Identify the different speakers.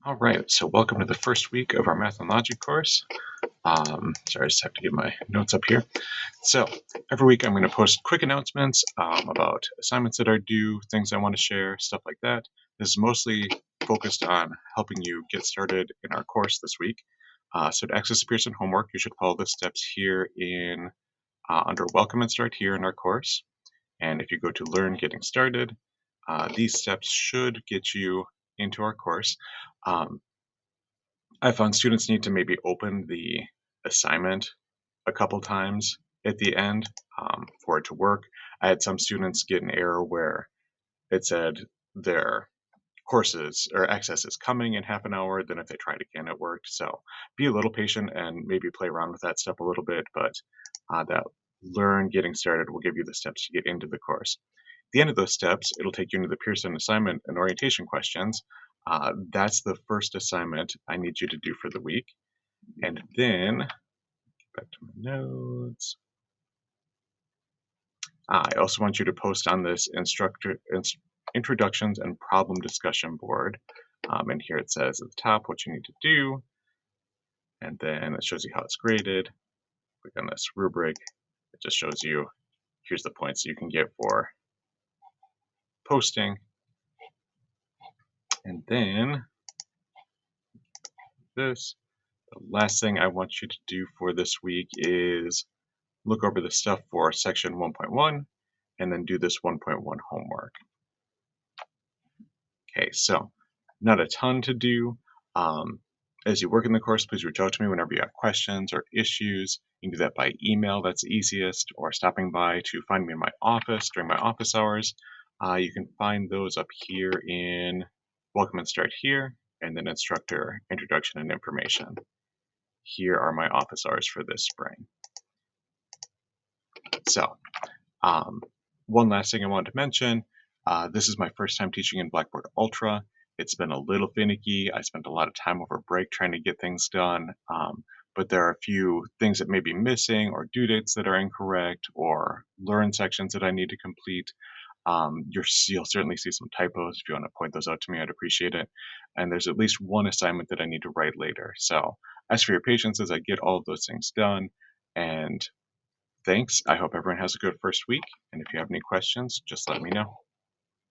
Speaker 1: All right, so welcome to the first week of our Math and Logic course. Sorry, I just have to get my notes up here. So every week I'm going to post quick announcements about assignments that are due, things I want to share, stuff like that. This is mostly focused on helping you get started in our course this week. So to access the Pearson homework, you should follow the steps here in under Welcome and Start here in our course. And if you go to Learn Getting Started, these steps should get you into our course. I found students need to maybe open the assignment a couple times at the end for it to work. I had some students get an error where it said their courses or access is coming in half an hour. Then if they tried again, it worked. So be a little patient and maybe play around with that step a little bit. But that Learn Getting Started will give you the steps to get into the course. At the end of those steps, it'll take you into the Pearson assignment and orientation questions. That's the first assignment I need you to do for the week. And then, back to my notes. I also want you to post on this introductions and problem discussion board. And here it says at the top what you need to do. And then it shows you how it's graded. Click on this rubric. It just shows you, here's the points you can get for posting. And then this, the last thing I want you to do for this week is look over the stuff for section 1.1 and then do this 1.1 homework. Okay, so not a ton to do. As you work in the course, please reach out to me whenever you have questions or issues. You can do that by email, that's easiest, or stopping by to find me in my office during my office hours. You can find those up here in Welcome and Start here, and then Instructor Introduction and Information. Here are my office hours for this spring. So, one last thing I wanted to mention, this is my first time teaching in Blackboard Ultra. It's been a little finicky. I spent a lot of time over break trying to get things done, but there are a few things that may be missing or due dates that are incorrect or learn sections that I need to complete. You'll certainly see some typos. If you want to point those out to me, I'd appreciate it. And there's at least one assignment that I need to write later. So ask for your patience as I get all of those things done. And thanks. I hope everyone has a good first week. And if you have any questions, just let me know.